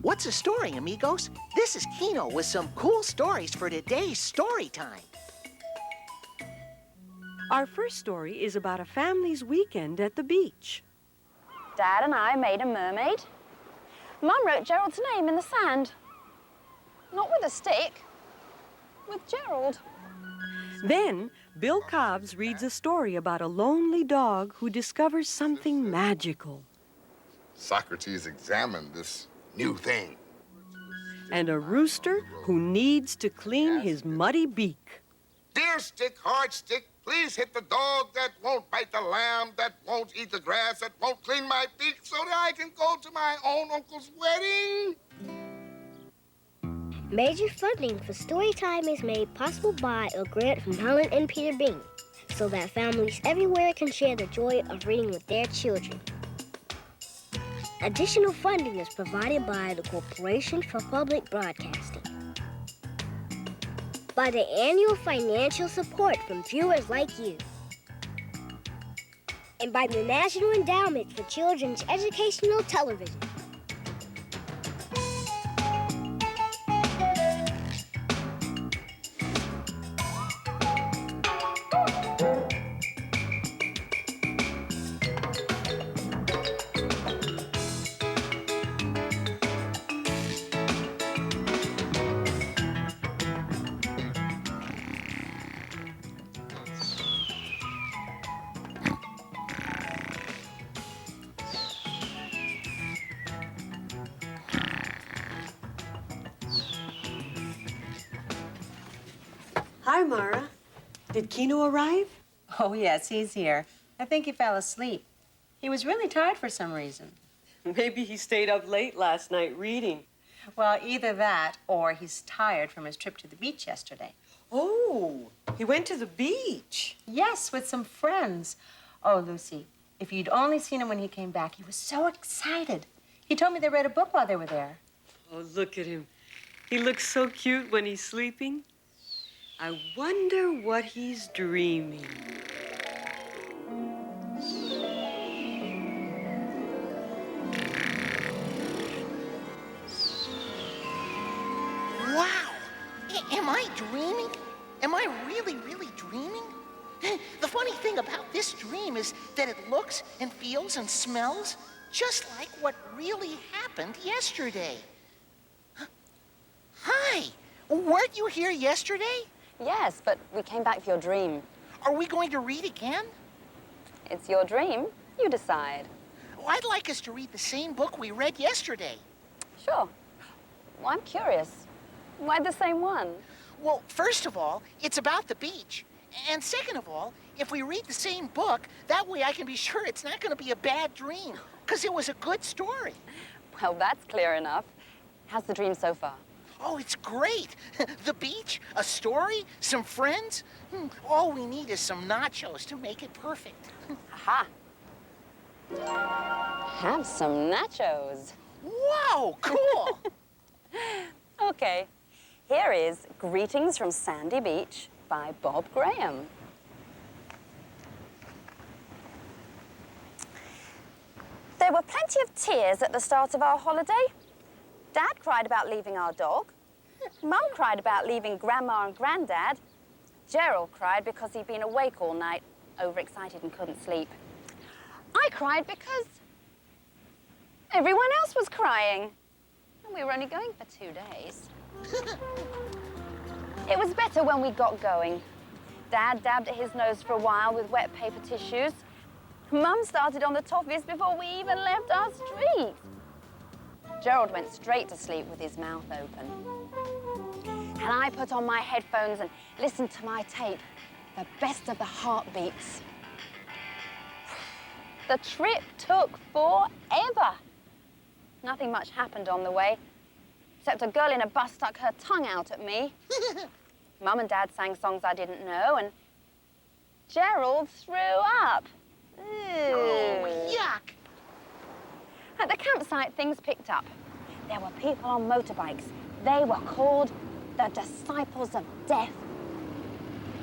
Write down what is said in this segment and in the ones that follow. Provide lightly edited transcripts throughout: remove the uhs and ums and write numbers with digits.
What's a story, amigos? This is Kino with some cool stories for today's story time. Our first story is about a family's weekend at the beach. Dad and I made a mermaid. Mum wrote Gerald's name in the sand. Not with a stick, with Gerald. Then, Bill Cobbs reads a story about a lonely dog who discovers something magical. Socrates examined this new thing. And a rooster who needs to clean his muddy beak. Dear stick, hard stick, please hit the dog that won't bite the lamb, that won't eat the grass, that won't clean my beak so that I can go to my own uncle's wedding. Major funding for Storytime is made possible by a grant from Helen and Peter Bain, so that families everywhere can share the joy of reading with their children. Additional funding is provided by the Corporation for Public Broadcasting. By the annual financial support from viewers like you. And by the National Endowment for Children's Educational Television. Hi, Mara. Did Kino arrive? Oh, yes, he's here. I think he fell asleep. He was really tired for some reason. Maybe he stayed up late last night reading. Well, either that or he's tired from his trip to the beach yesterday. Oh, he went to the beach. Yes, with some friends. Oh, Lucy, if you'd only seen him when he came back, he was so excited. He told me they read a book while they were there. Oh, look at him. He looks so cute when he's sleeping. I wonder what he's dreaming. Wow! Am I dreaming? Am I really, really dreaming? The funny thing about this dream is that it looks and feels and smells just like what really happened yesterday. Hi! Weren't you here yesterday? Yes, but we came back for your dream. Are we going to read again? It's your dream. You decide. Oh, I'd like us to read the same book we read yesterday. Sure. Well, I'm curious. Why the same one? Well, first of all, it's about the beach. And second of all, if we read the same book, that way I can be sure it's not going to be a bad dream, because it was a good story. Well, that's clear enough. How's the dream so far? Oh, it's great. The beach, a story, some friends. All we need is some nachos to make it perfect. Aha! Have some nachos. Wow, cool. Okay, here is Greetings from Sandy Beach by Bob Graham. There were plenty of tears at the start of our holiday. Dad cried about leaving our dog. Mum cried about leaving Grandma and Granddad. Gerald cried because he'd been awake all night, overexcited and couldn't sleep. I cried because everyone else was crying. And we were only going for 2 days. It was better when we got going. Dad dabbed at his nose for a while with wet paper tissues. Mum started on the toffees before we even left our street. Gerald went straight to sleep with his mouth open. And I put on my headphones and listened to my tape, the best of the heartbeats. The trip took forever. Nothing much happened on the way, except a girl in a bus stuck her tongue out at me. Mum and Dad sang songs I didn't know, and Gerald threw up. Ew. Oh, yuck. At the campsite, things picked up. There were people on motorbikes. They were called the Disciples of Death.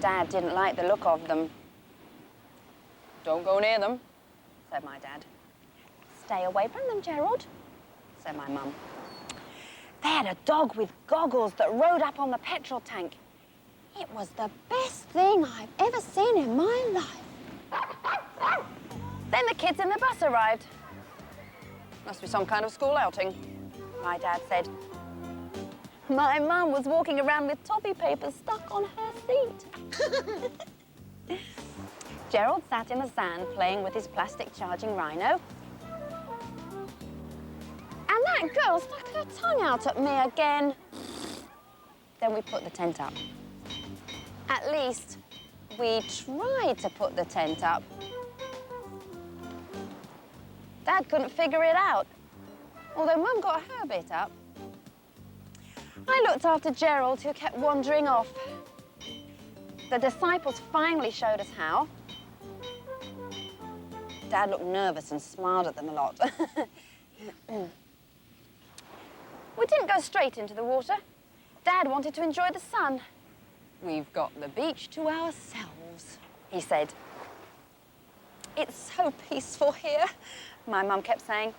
Dad didn't like the look of them. Don't go near them, said my dad. Stay away from them, Gerald, said my mum. They had a dog with goggles that rode up on the petrol tank. It was the best thing I've ever seen in my life. Then the kids in the bus arrived. Must be some kind of school outing, my dad said. My mum was walking around with toffee papers stuck on her seat. Gerald sat in the sand playing with his plastic charging rhino. And that girl stuck her tongue out at me again. Then we put the tent up. At least, we tried to put the tent up. Dad couldn't figure it out, although Mum got her bit up. I looked after Gerald, who kept wandering off. The disciples finally showed us how. Dad looked nervous and smiled at them a lot. We didn't go straight into the water. Dad wanted to enjoy the sun. We've got the beach to ourselves, he said. It's so peaceful here, my mum kept saying.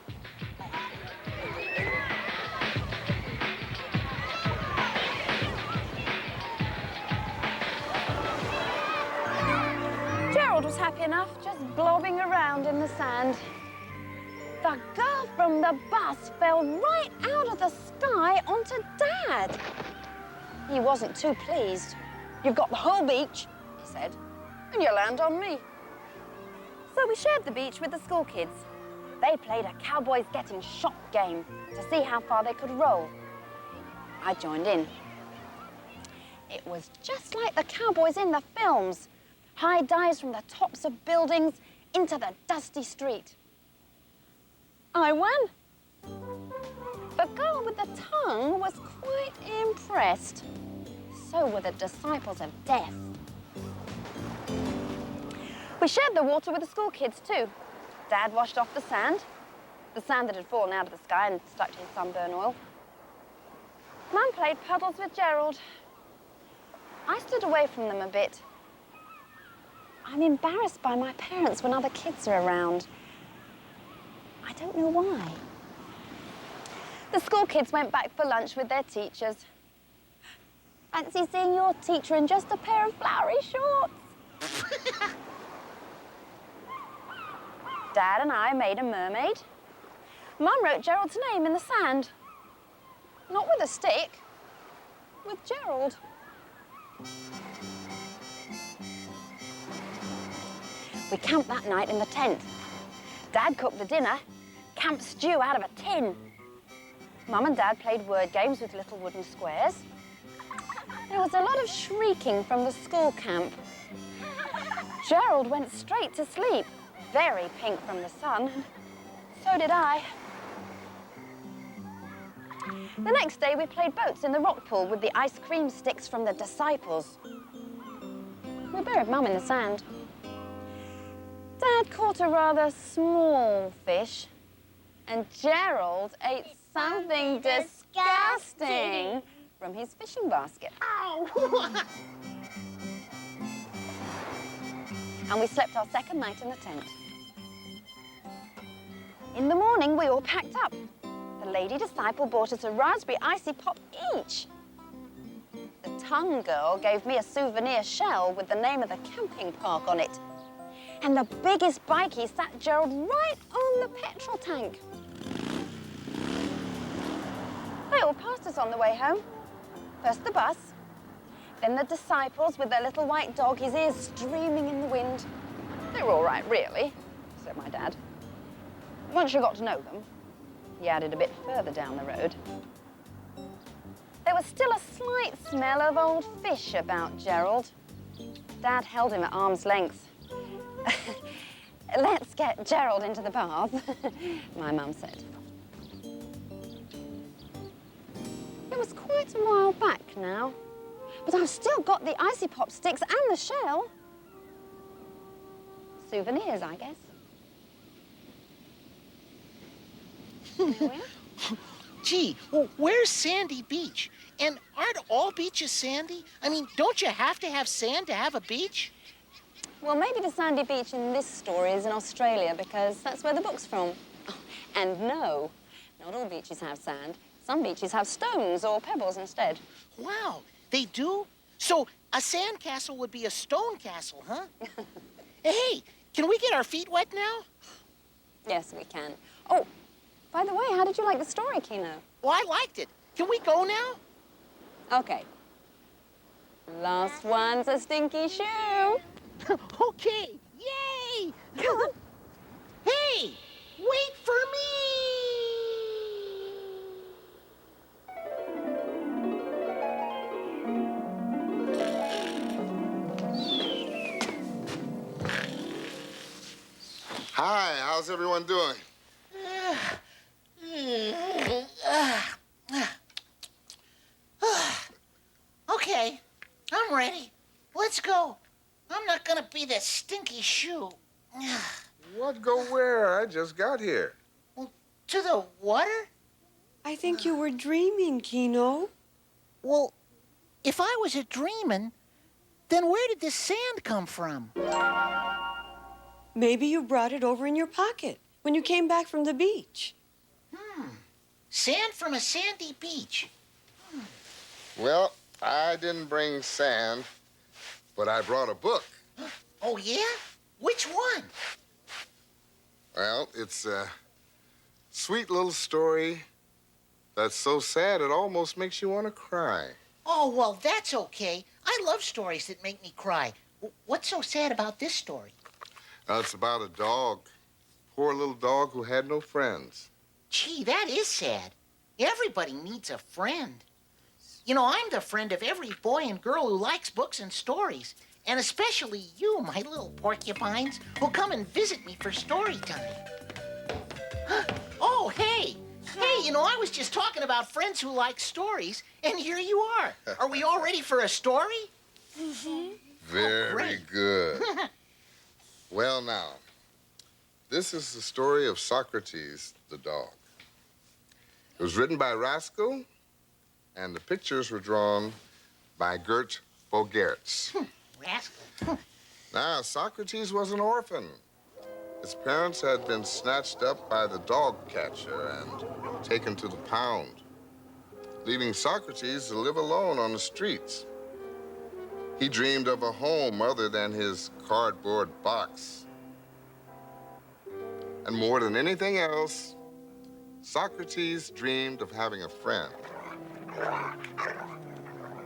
Gerald was happy enough, just blobbing around in the sand. The girl from the bus fell right out of the sky onto Dad. He wasn't too pleased. You've got the whole beach, he said, and you land on me. So we shared the beach with the school kids. They played a cowboys getting shot game to see how far they could roll. I joined in. It was just like the cowboys in the films. High dives from the tops of buildings into the dusty street. I won. The girl with the tongue was quite impressed. So were the disciples of death. We shared the water with the school kids too. Dad washed off the sand that had fallen out of the sky and stuck to his sunburn oil. Mum played puddles with Gerald. I stood away from them a bit. I'm embarrassed by my parents when other kids are around. I don't know why. The school kids went back for lunch with their teachers. Fancy seeing your teacher in just a pair of flowery shorts. Dad and I made a mermaid. Mum wrote Gerald's name in the sand. Not with a stick, with Gerald. We camped that night in the tent. Dad cooked the dinner, camp stew out of a tin. Mum and Dad played word games with little wooden squares. There was a lot of shrieking from the school camp. Gerald went straight to sleep, very pink from the sun. So did I. The next day, we played boats in the rock pool with the ice cream sticks from the disciples. We buried Mum in the sand. Dad caught a rather small fish, and Gerald ate something disgusting from his fishing basket. Ow! And we slept our second night in the tent. In the morning, we all packed up. The lady disciple bought us a raspberry icy pop each. The tongue girl gave me a souvenir shell with the name of the camping park on it. And the biggest bikie sat Gerald right on the petrol tank. They all passed us on the way home. First the bus, then the disciples with their little white dog, his ears streaming in the wind. They were all right, really, said my dad. Once you got to know them, he added a bit further down the road. There was still a slight smell of old fish about Gerald. Dad held him at arm's length. Let's get Gerald into the bath, my mum said. It was quite a while back now, but I've still got the icy pop sticks and the shell. Souvenirs, I guess. There we are. Gee, well, where's Sandy Beach? And aren't all beaches sandy? I mean, don't you have to have sand to have a beach? Well, maybe the sandy beach in this story is in Australia because that's where the book's from. Oh, and no, Not all beaches have sand. Some beaches have stones or pebbles instead. Wow, they do? So a sand castle would be a stone castle, huh? Hey, can we get our feet wet now? Yes, we can. Oh, by the way, how did you like the story, Kino? Well, I liked it. Can we go now? Okay. Last one's a stinky shoe. Okay, yay! Hey, wait for me! Hi, how's everyone doing? Okay, I'm ready. Let's go. I'm not gonna be that stinky shoe. What go where? I just got here. Well, to the water? I think you were dreaming, Kino. Well, if I was a dreamin', then where did this sand come from? Maybe you brought it over in your pocket when you came back from the beach. Sand from a sandy beach. Well, I didn't bring sand, but I brought a book. Oh, yeah? Which one? Well, it's a sweet little story that's so sad it almost makes you want to cry. Oh, well, that's okay. I love stories that make me cry. What's so sad about this story? It's about a dog. Poor little dog who had no friends. Gee, that is sad. Everybody needs a friend. You know, I'm the friend of every boy and girl who likes books and stories. And especially you, my little porcupines, who come and visit me for story time. Oh, hey! Hey, you know, I was just talking about friends who like stories, and here you are. Are we all ready for a story? Very great. good. Well, now, this is the story of Socrates, the dog. It was written by Rascal, and the pictures were drawn by Gert Bogertz. Rascal. Now, Socrates was an orphan. His parents had been snatched up by the dog catcher and taken to the pound, leaving Socrates to live alone on the streets. He dreamed of a home other than his cardboard box. And more than anything else, Socrates dreamed of having a friend.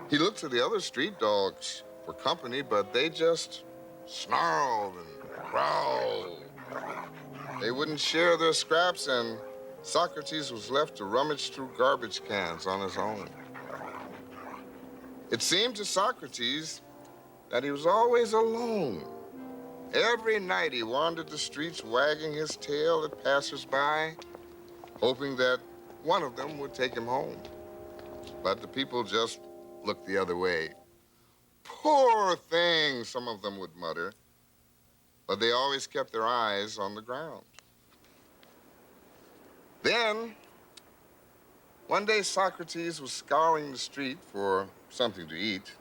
He looked to the other street dogs for company, but they just snarled and growled. They wouldn't share their scraps, and Socrates was left to rummage through garbage cans on his own. It seemed to Socrates that he was always alone. Every night he wandered the streets wagging his tail at passersby, hoping that one of them would take him home. But the people just looked the other way. Poor thing, some of them would mutter, but they always kept their eyes on the ground. Then, one day Socrates was scouring the street for something to eat.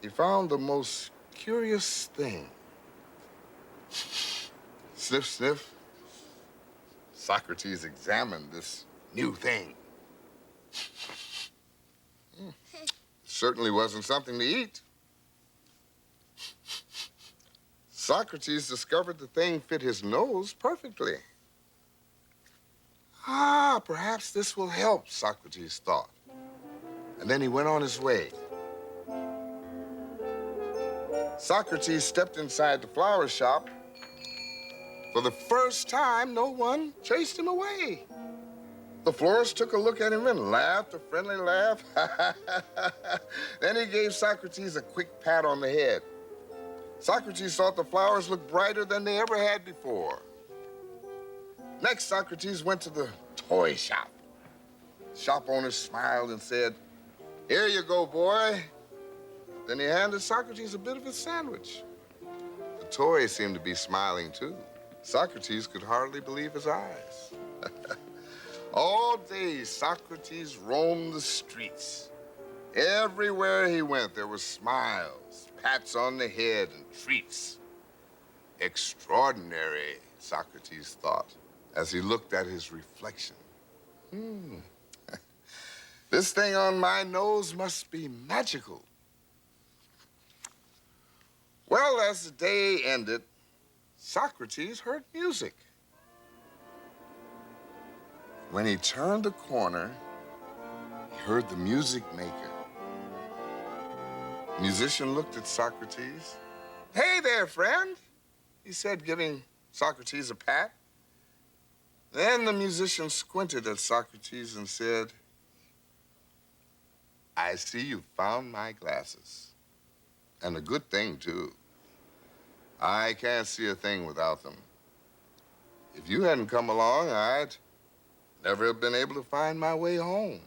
He found the most curious thing. Sniff, sniff. Socrates examined this new thing. Certainly wasn't something to eat. Socrates discovered the thing fit his nose perfectly. Perhaps this will help, Socrates thought. And then he went on his way. Socrates stepped inside the flower shop. For the first time, no one chased him away. The florist took a look at him and laughed a friendly laugh. Then he gave Socrates a quick pat on the head. Socrates thought the flowers looked brighter than they ever had before. Next, Socrates went to the toy shop. The shop owner smiled and said, "Here you go, boy." Then he handed Socrates a bit of his sandwich. The toy seemed to be smiling, too. Socrates could hardly believe his eyes. All day, Socrates roamed the streets. Everywhere he went, there were smiles, pats on the head, and treats. Extraordinary, Socrates thought, as he looked at his reflection. This thing on my nose must be magical. Well, as the day ended, Socrates heard music. When he turned the corner, he heard the music maker. The musician looked at Socrates. "Hey there, friend," he said, giving Socrates a pat. Then the musician squinted at Socrates and said, "I see you found my glasses. And a good thing, too. I can't see a thing without them. If you hadn't come along, I'd never have been able to find my way home."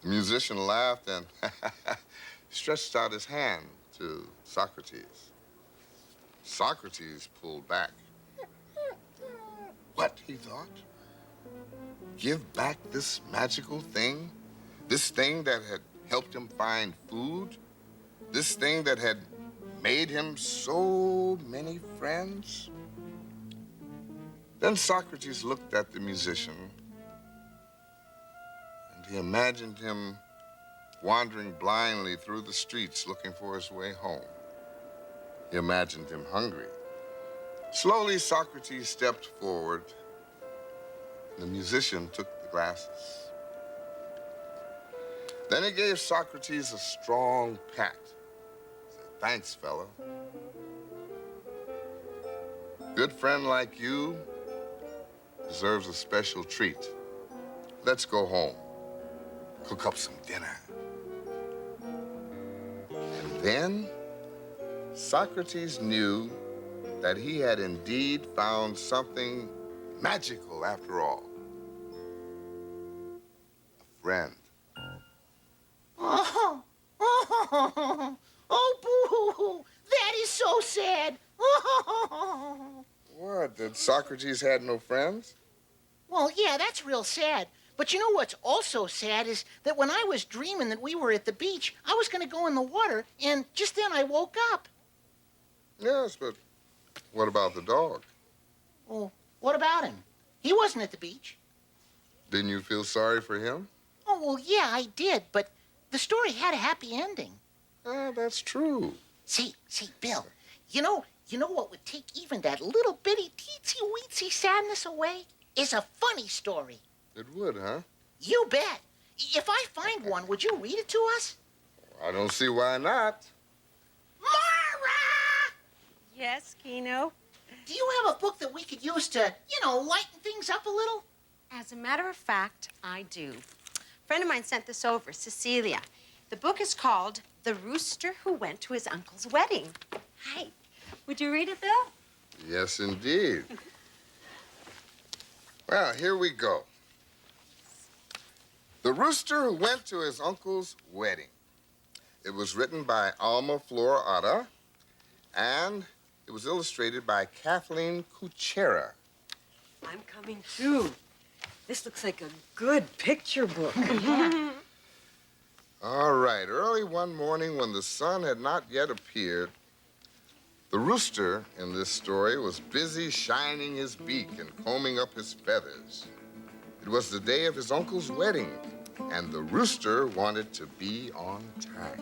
The musician laughed and stretched out his hand to Socrates. Socrates pulled back. What, he thought? Give back this magical thing? This thing that had helped him find food? This thing that had made him so many friends? Then Socrates looked at the musician, and he imagined him wandering blindly through the streets looking for his way home. He imagined him hungry. Slowly, Socrates stepped forward. The musician took the glasses. Then he gave Socrates a strong pat. He said, "Thanks, fella. Good friend like you deserves a special treat. Let's go home. Cook up some dinner." And then Socrates knew that he had indeed found something magical after all. A friend. Oh, boo-hoo-hoo. That is so sad. What, that Socrates had no friends? Well, yeah, that's real sad. But you know what's also sad is that when I was dreaming that we were at the beach, I was going to go in the water, and just then I woke up. Yes, but what about the dog? Oh, what about him? He wasn't at the beach. Didn't you feel sorry for him? Oh, well, yeah, I did, but the story had a happy ending. That's true. See, Bill, you know what would take even that little bitty teensy-weensy sadness away? Is a funny story. It would, huh? You bet. If I find one, would you read it to us? I don't see why not. Mara! Yes, Kino? Do you have a book that we could use to, lighten things up a little? As a matter of fact, I do. A friend of mine sent this over, Cecilia. The book is called The Rooster Who Went to His Uncle's Wedding. Hi. Would you read it, Bill? Yes, indeed. Well, here we go. The Rooster Who Went to His Uncle's Wedding. It was written by Alma Flor Otta, and it was illustrated by Kathleen Kuchera. I'm coming too. This looks like a good picture book. All right, early one morning when the sun had not yet appeared, the rooster in this story was busy shining his beak and combing up his feathers. It was the day of his uncle's wedding, and the rooster wanted to be on time.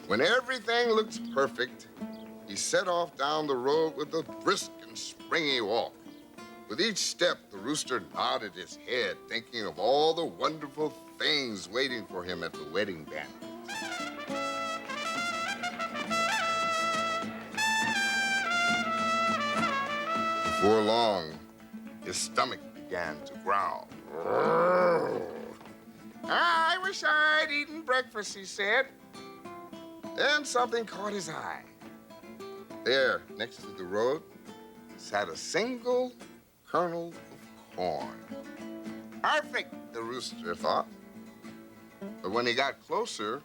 When everything looked perfect, he set off down the road with a brisk and springy walk. With each step, the rooster nodded his head, thinking of all the wonderful things waiting for him at the wedding banquet. Before long, his stomach began to growl. "I wish I'd eaten breakfast," he said. Then something caught his eye. There, next to the road, sat a single kernel of corn. Perfect, the rooster thought. But when he got closer,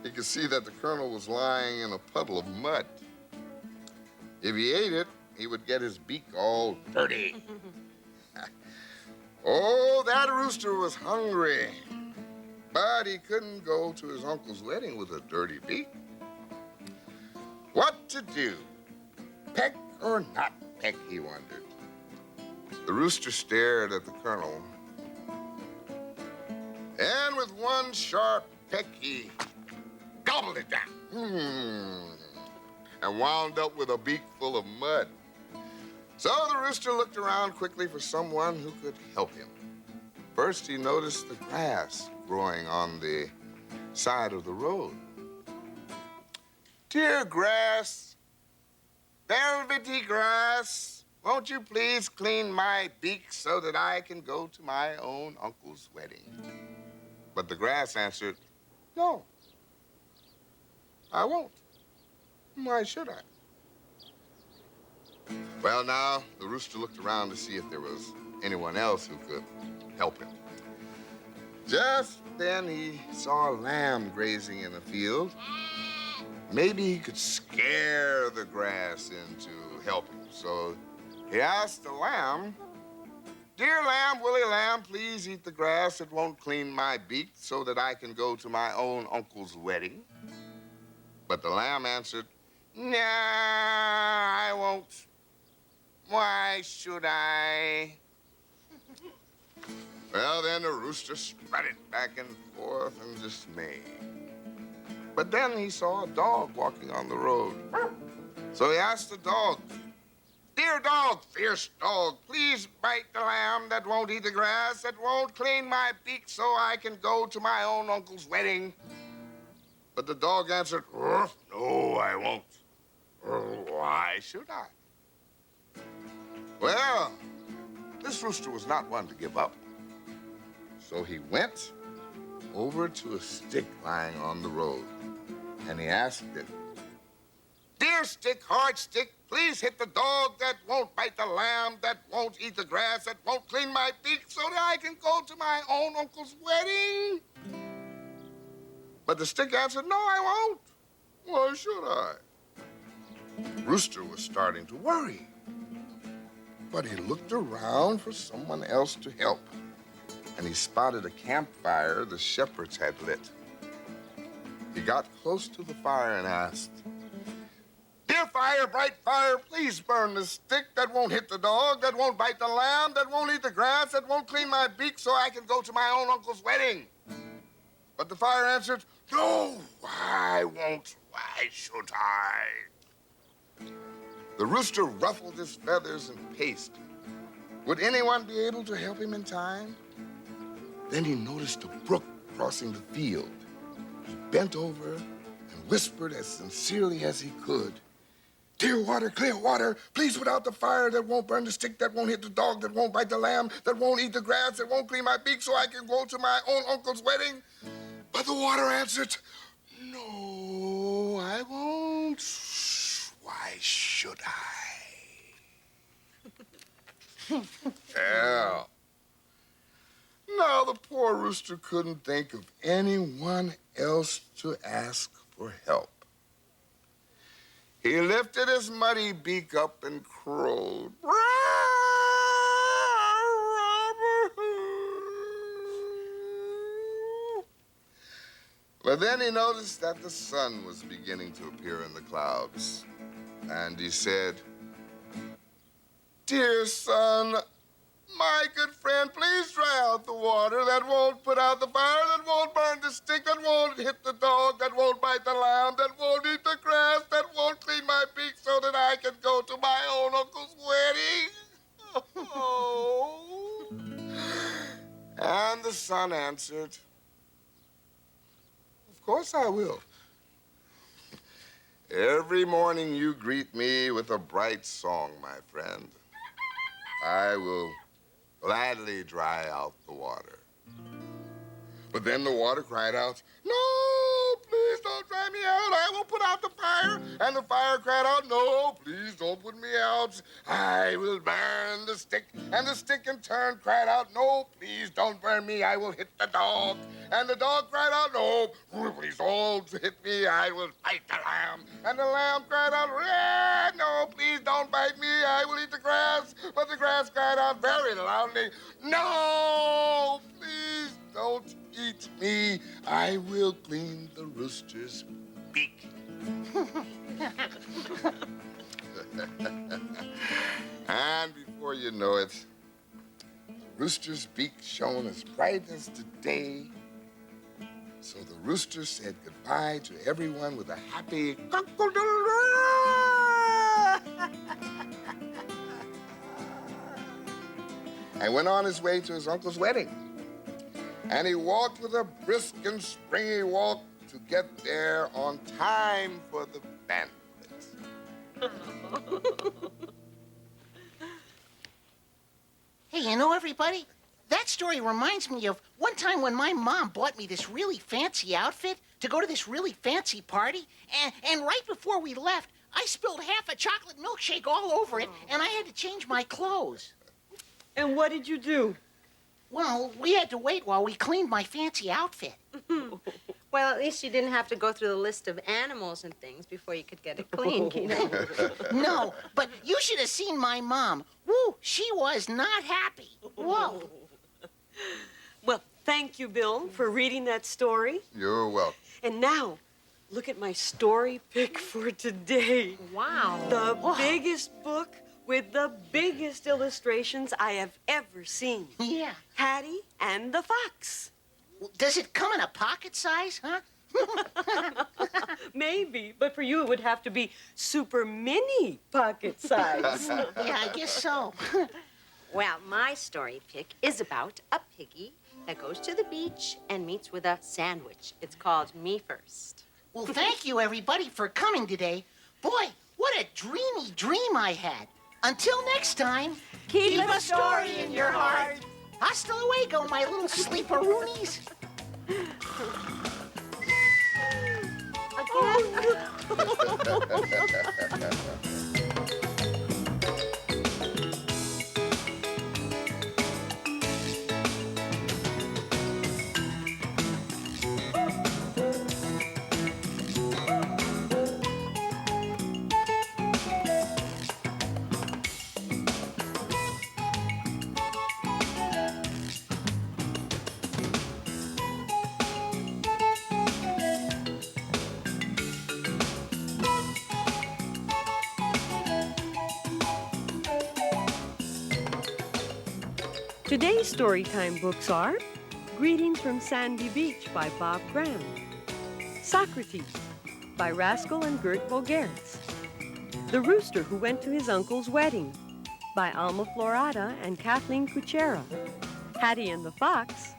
he could see that the kernel was lying in a puddle of mud. If he ate it, he would get his beak all dirty. Oh, that rooster was hungry. But he couldn't go to his uncle's wedding with a dirty beak. What to do? Peck or not peck, he wondered. The rooster stared at the colonel, and with one sharp peck, he gobbled it down. And wound up with a beak full of mud. So the rooster looked around quickly for someone who could help him. First, he noticed the grass growing on the side of the road. Dear grass, velvety grass, won't you please clean my beak so that I can go to my own uncle's wedding? But the grass answered, no, I won't. Why should I? Well, now, the rooster looked around to see if there was anyone else who could help him. Just then, he saw a lamb grazing in a field. Maybe he could scare the grass into helping. So he asked the lamb, dear lamb, woolly lamb, please eat the grass. It won't clean my beak so that I can go to my own uncle's wedding. But the lamb answered, nah, I won't. Why should I? Well, then the rooster strutted back and forth in dismay. But then he saw a dog walking on the road. So he asked the dog, dear dog, fierce dog, please bite the lamb that won't eat the grass, that won't clean my beak so I can go to my own uncle's wedding. But the dog answered, no, I won't. Why should I? Well, this rooster was not one to give up. So he went over to a stick lying on the road, and he asked it, dear stick, hard stick, please hit the dog that won't bite the lamb, that won't eat the grass, that won't clean my beak so that I can go to my own uncle's wedding. But the stick answered, no, I won't. Why should I? Rooster was starting to worry. But he looked around for someone else to help. And he spotted a campfire the shepherds had lit. He got close to the fire and asked, dear fire, bright fire, please burn the stick that won't hit the dog, that won't bite the lamb, that won't eat the grass, that won't clean my beak so I can go to my own uncle's wedding. But the fire answered, no, I won't. Why should I? The rooster ruffled his feathers and paced. Would anyone be able to help him in time? Then he noticed a brook crossing the field. He bent over and whispered as sincerely as he could, dear water, clear water, please put out the fire that won't burn the stick, that won't hit the dog, that won't bite the lamb, that won't eat the grass, that won't clean my beak so I can go to my own uncle's wedding. But the water answered, no, I won't. Why should I? Yeah. Now the poor rooster couldn't think of anyone else to ask for help. He lifted his muddy beak up and crowed. But then he noticed that the sun was beginning to appear in the clouds. And he said, dear sun, my good friend, please dry out the water that won't put out the fire, that won't burn the stick, that won't hit the dog, that won't bite the lamb, that won't eat the grass, that won't clean my beak so that I can go to my own uncle's wedding. Oh. And the sun answered, of course I will. Every morning you greet me with a bright song, my friend. I will gladly dry out the water. But then the water cried out, no, please don't dry me out. I will put out the fire. And the fire cried out, no, please don't put me out. I will burn the stick. And the stick in turn cried out, no, please don't burn me. I will hit the dog. And the dog cried out, no, please don't hit me. I will bite the lamb. And the lamb cried out, no, please don't bite me. I will eat the grass. But the grass cried out very loudly, no, please don't eat me. I will clean the rooster's beak. And before you know it, the rooster's beak shone as bright as today. So the rooster said goodbye to everyone with a happy cock-a-doodle-doo, and went on his way to his uncle's wedding. And he walked with a brisk and springy walk to get there on time for the banquet. Hey, you know, everybody, that story reminds me of one time when my mom bought me this really fancy outfit to go to this really fancy party, and right before we left, I spilled half a chocolate milkshake all over it, and I had to change my clothes. And what did you do? Well, we had to wait while we cleaned my fancy outfit. Well, at least you didn't have to go through the list of animals and things before you could get it clean, Kino. No, but you should have seen my mom. Woo, she was not happy. Whoa. Well, thank you, Bill, for reading that story. You're welcome. And now, look at my story pick for today. Wow. The biggest book with the biggest illustrations I have ever seen. Yeah. Hattie and the Fox. Does it come in a pocket size, huh? Maybe, but for you it would have to be super mini pocket size. Yeah, I guess so. Well, my story pick is about a piggy that goes to the beach and meets with a sandwich. It's called Me First. Well, thank you, everybody, for coming today. Boy, what a dreamy dream I had. Until next time, Keep a story in your heart. Hasta luego, my little sleeperoonies. Today's Storytime books are Greetings from Sandy Beach by Bob Graham, Socrates by Rascal and Gert Bogertz, The Rooster Who Went to His Uncle's Wedding by Alma Florada and Kathleen Kuchera, Hattie and the Fox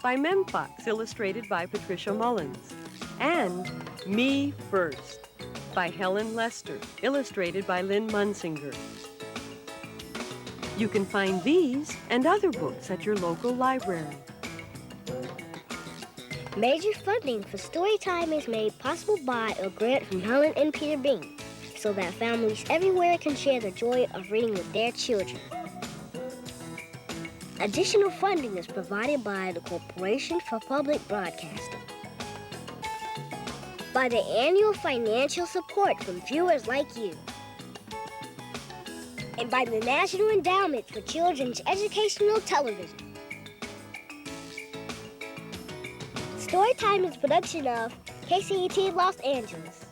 by Mem Fox, illustrated by Patricia Mullins, and Me First by Helen Lester, illustrated by Lynn Munsinger. You can find these and other books at your local library. Major funding for Storytime is made possible by a grant from Helen and Peter Bain, so that families everywhere can share the joy of reading with their children. Additional funding is provided by the Corporation for Public Broadcasting, by the annual financial support from viewers like you, and by the National Endowment for Children's Educational Television. Storytime is a production of KCET Los Angeles.